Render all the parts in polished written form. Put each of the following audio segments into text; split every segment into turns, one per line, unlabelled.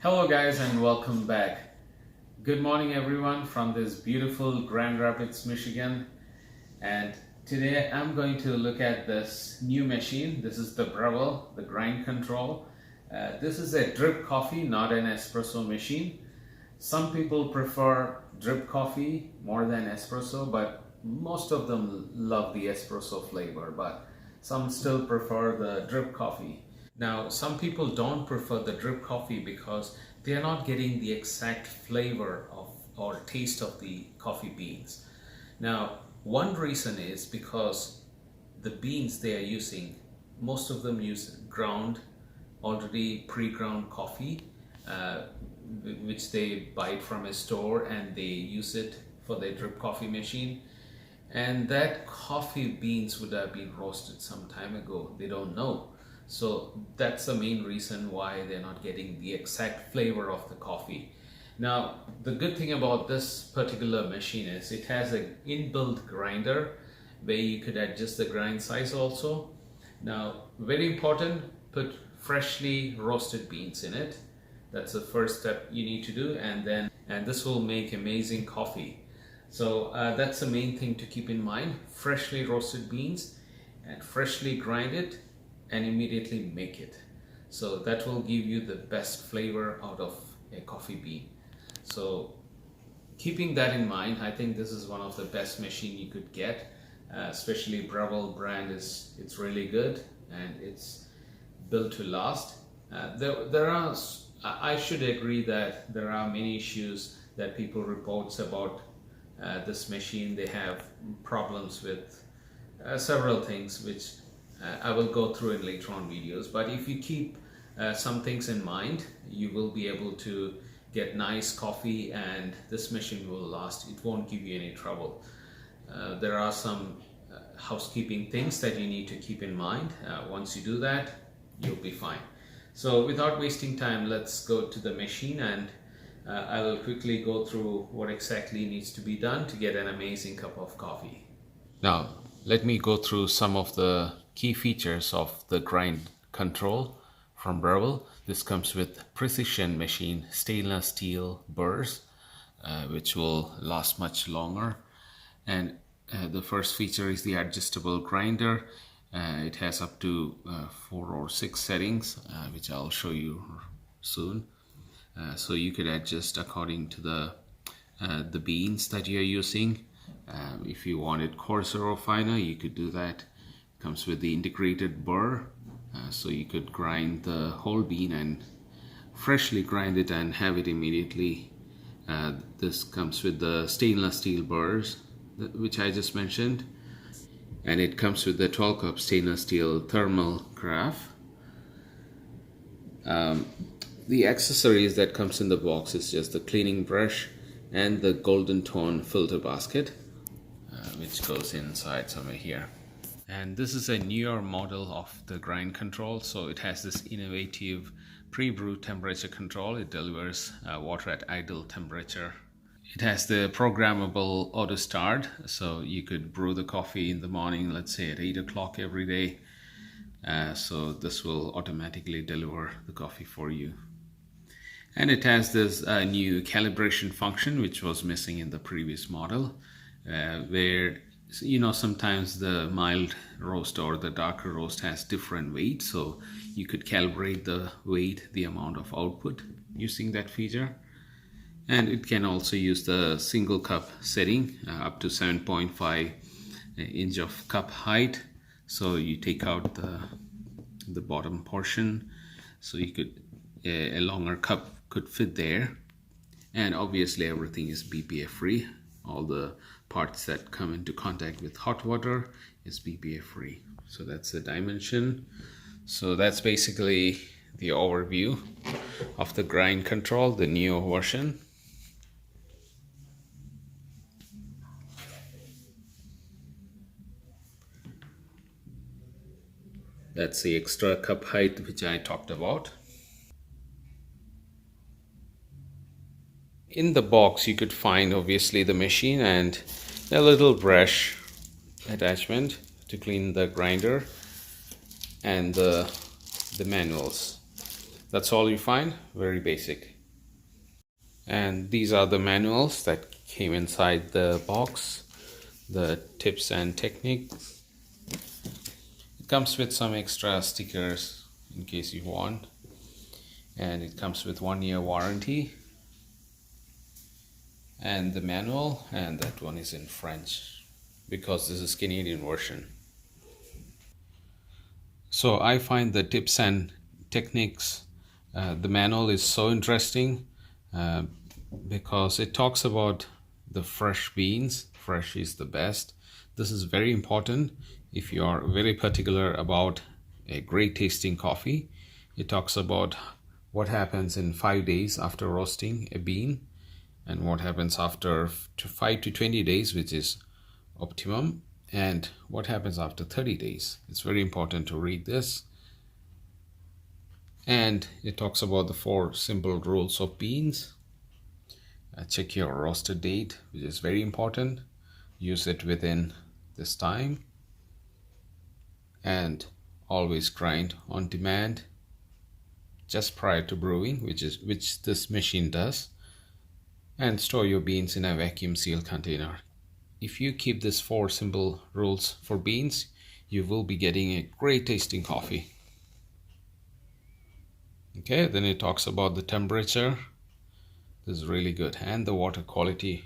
Hello guys and welcome back. Good morning everyone from this beautiful Grand Rapids, Michigan. And today I'm going to look at this new machine. This is the Breville, the grind control. This is a drip coffee, not an espresso machine. Some people prefer drip coffee more than espresso, but most of them love the espresso flavor, but some still prefer the drip coffee. Now, some people don't prefer the drip coffee because they are not getting the exact flavor of or taste of the coffee beans. Now, one reason is because the beans they are using, most of them use ground, already pre-ground coffee, which they buy it from a store and they use it for their drip coffee machine. And that coffee beans would have been roasted some time ago. They don't know. So that's the main reason why they're not getting the exact flavor of the coffee. Now, the good thing about this particular machine is it has an inbuilt grinder where you could adjust the grind size also. Now, very important, put freshly roasted beans in it. That's the first step you need to do, and this will make amazing coffee. So that's the main thing to keep in mind. Freshly roasted beans and freshly grind it and immediately make it. So that will give you the best flavor out of a coffee bean. So keeping that in mind, I think this is one of the best machine you could get. Especially Breville brand it's really good and it's built to last. I should agree that there are many issues that people reports about this machine. They have problems with several things which I will go through in later on videos, but if you keep some things in mind, you will be able to get nice coffee and this machine will last. It won't give you any trouble. There are some housekeeping things that you need to keep in mind. Once you do that, you'll be fine. So without wasting time, let's go to the machine and I will quickly go through what exactly needs to be done to get an amazing cup of coffee. Now, let me go through some of the key features of the grind control from Breville. This comes with precision machine stainless steel burrs, which will last much longer. And the first feature is the adjustable grinder. It has up to 4 or 6 settings, which I'll show you soon. So you could adjust according to the beans that you're using. If you want it coarser or finer, you could do that. Comes with the integrated burr, so you could grind the whole bean and freshly grind it and have it immediately. This comes with the stainless steel burrs, which I just mentioned, and it comes with the 12 cup stainless steel thermal graph. The accessories that comes in the box is just the cleaning brush and the golden tone filter basket, which goes inside somewhere here. And this is a newer model of the grind control, so it has this innovative pre-brew temperature control. It delivers water at idle temperature. It has the programmable auto start, so you could brew the coffee in the morning, let's say at 8 o'clock every day. So this will automatically deliver the coffee for you. And it has this new calibration function which was missing in the previous model, where sometimes the mild roast or the darker roast has different weight, so you could calibrate the weight, the amount of output using that feature. And it can also use the single cup setting, up to 7.5 inch of cup height. So you take out the bottom portion, so you could a longer cup could fit there. And obviously everything is BPA free. All the parts that come into contact with hot water is BPA free. So that's the dimension. So that's basically the overview of the grind control, the neo version. That's the extra cup height which I talked about. In the box you could find obviously the machine and a little brush attachment to clean the grinder and the manuals. That's all you find, very basic. And these are the manuals that came inside the box, the tips and techniques. It comes with some extra stickers in case you want, and it comes with 1 year warranty, and the manual, and that one is in French because this is Canadian version. So I find the tips and techniques, the manual is so interesting because it talks about the fresh beans. Fresh is the best. This is very important if you are very particular about a great tasting coffee. It talks about what happens in 5 days after roasting a bean, and what happens after 5 to 20 days, which is optimum, and what happens after 30 days. It's very important to read this. And it talks about the 4 simple rules of beans. Check your roaster date, which is very important. Use it within this time, and always grind on demand just prior to brewing, which this machine does. And store your beans in a vacuum sealed container. If you keep these 4 simple rules for beans, you will be getting a great tasting coffee. Okay, then it talks about the temperature. This is really good, and the water quality.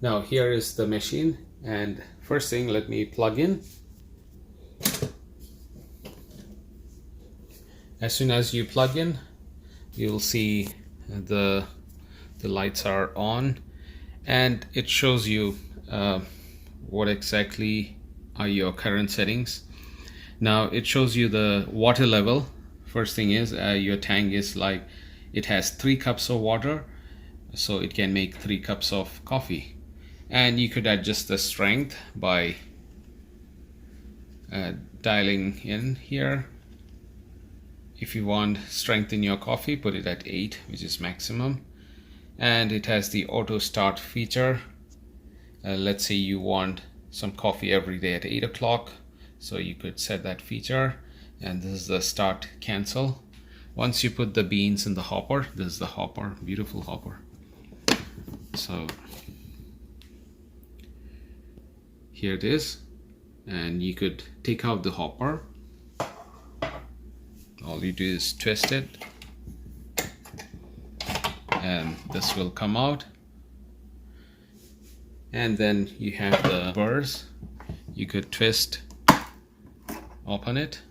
Now here is the machine, and first thing, let me plug in. As soon as you plug in, you'll see the lights are on, and it shows you what exactly are your current settings. Now it shows you the water level. First thing is your tank is like, it has 3 cups of water, so it can make 3 cups of coffee. And you could adjust the strength by dialing in here. If you want strength in your coffee, put it at 8, which is maximum. And it has the auto start feature. Let's say you want some coffee every day at 8 o'clock, so you could set that feature. And this is the start cancel. Once you put the beans in the hopper, this is the hopper, beautiful hopper. So here it is, and you could take out the hopper. All you do is twist it, and this will come out. And then you have the burrs. You could twist, open it.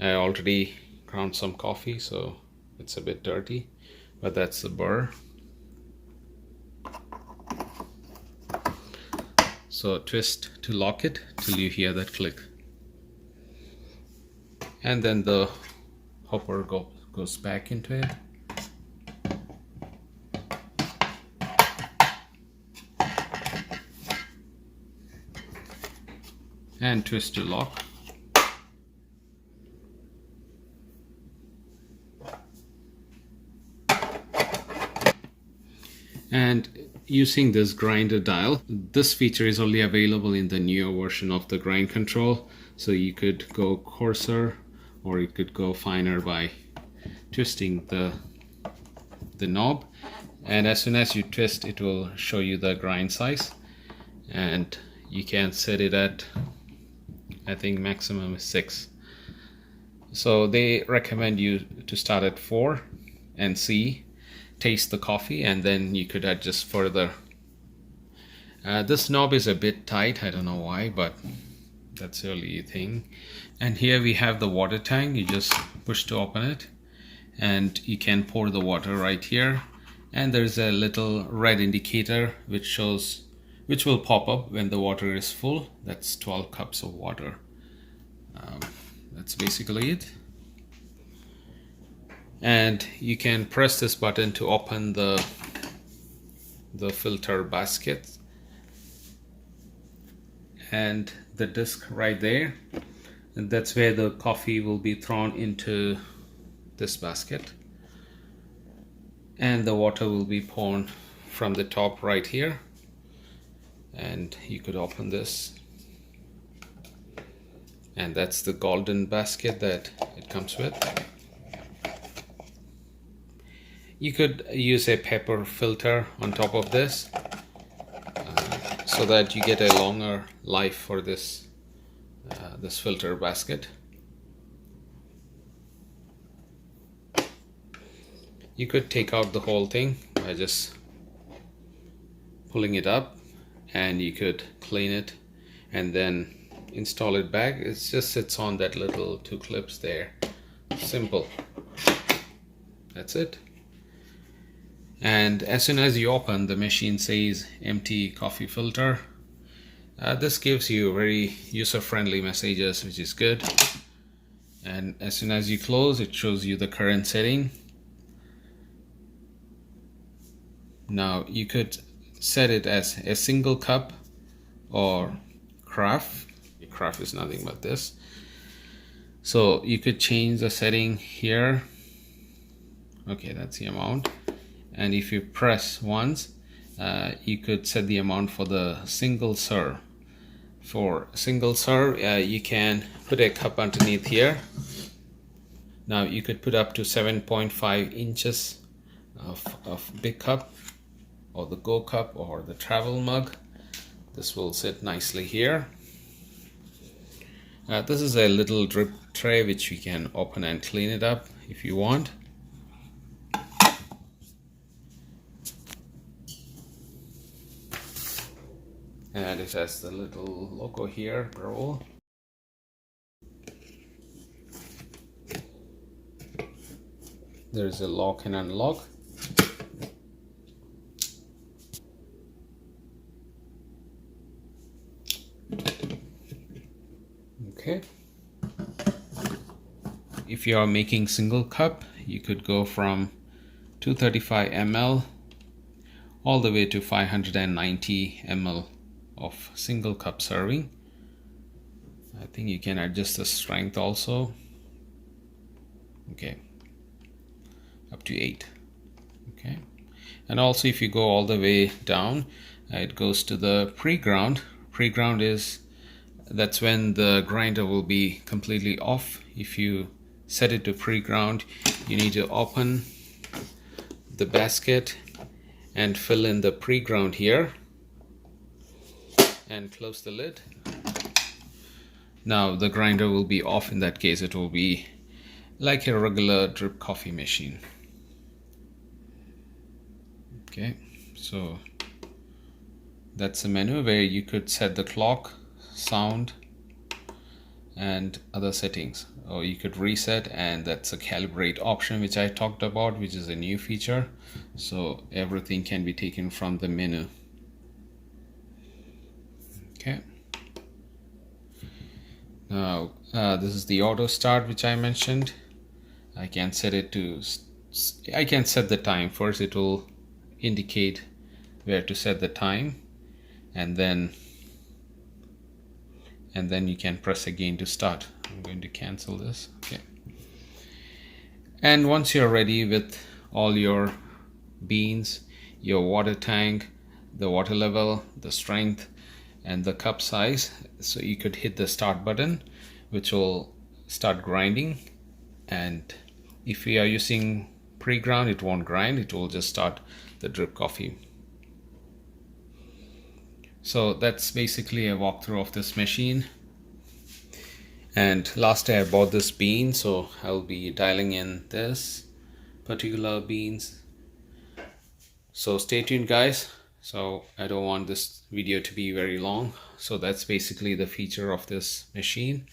I already ground some coffee, so it's a bit dirty, but that's the burr. So twist to lock it till you hear that click. And then the hopper goes back into it. And twist to lock. And using this grinder dial, this feature is only available in the newer version of the grind control. So you could go coarser, or you could go finer by twisting the knob. And as soon as you twist, it will show you the grind size, and you can set it at, I think maximum is 6. So they recommend you to start at 4 and see, taste the coffee, and then you could adjust further. This knob is a bit tight, I don't know why, but that's the only thing. And here we have the water tank. You just push to open it, and you can pour the water right here. And there's a little red indicator which will pop up when the water is full. That's 12 cups of water. That's basically it. And you can press this button to open the filter basket, and the disc right there, and that's where the coffee will be thrown into this basket, and the water will be poured from the top right here. And you could open this, and that's the golden basket that it comes with. You could use a pepper filter on top of this so that you get a longer life for this this filter basket. You could take out the whole thing by just pulling it up, and you could clean it and then install it back. It just sits on that little 2 clips there. Simple. That's it. And as soon as you open, the machine says empty coffee filter. This gives you very user-friendly messages, which is good. And as soon as you close, it shows you the current setting. Now you could set it as a single cup or craft. Craft is nothing but this. So you could change the setting here. Okay, that's the amount. And if you press once, you could set the amount for the single serve. For single serve, you can put a cup underneath here. Now you could put up to 7.5 inches of big cup, or the Go cup, or the travel mug. This will sit nicely here. This is a little drip tray which you can open and clean it up if you want. And it has the little logo here, Breville. There is a lock and unlock. Okay. If you are making single cup, you could go from 235 ml all the way to 590 ml of single cup serving. I think you can adjust the strength also. Okay, up to 8. Okay, and also if you go all the way down, it goes to the pre-ground. Pre-ground is, that's when the grinder will be completely off. If you set it to pre-ground, you need to open the basket and fill in the pre-ground here and close the lid. Now the grinder will be off. In that case, it will be like a regular drip coffee machine. Okay, so that's a menu where you could set the clock, sound, and other settings. Or you could reset, and that's a calibrate option which I talked about, which is a new feature. So everything can be taken from the menu. Okay. Now this is the auto start which I mentioned. I can set it to, I can set the time. First it will indicate where to set the time, and then you can press again to start. I'm going to cancel this. Okay. And once you're ready with all your beans, your water tank, the water level, the strength, and the cup size, so you could hit the start button, which will start grinding. And if we are using pre-ground, it won't grind, it will just start the drip coffee. So that's basically a walkthrough of this machine. And last day I bought this bean, so I'll be dialing in this particular beans. So stay tuned, guys. So I don't want this video to be very long. So that's basically the feature of this machine.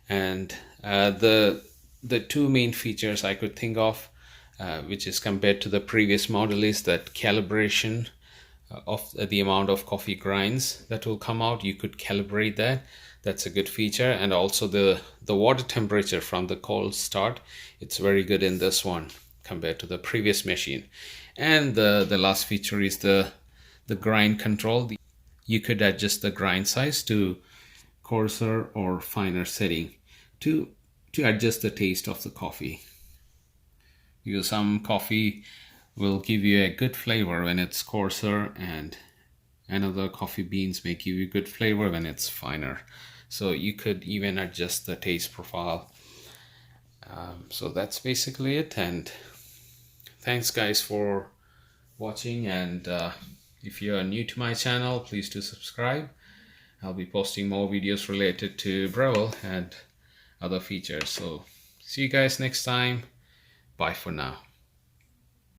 And the two main features I could think of, which is compared to the previous model, is that calibration of the amount of coffee grinds that will come out. You could calibrate that. That's a good feature. And also the water temperature from the cold start, it's very good in this one compared to the previous machine. And the last feature is the grind control. You could adjust the grind size to coarser or finer setting to adjust the taste of the coffee. Because some coffee will give you a good flavor when it's coarser, and another coffee beans may give you good flavor when it's finer. So you could even adjust the taste profile. So that's basically it, and thanks guys for watching, and if you're new to my channel, please do subscribe. I'll be posting more videos related to Breville and other features. So see you guys next time. Bye for now.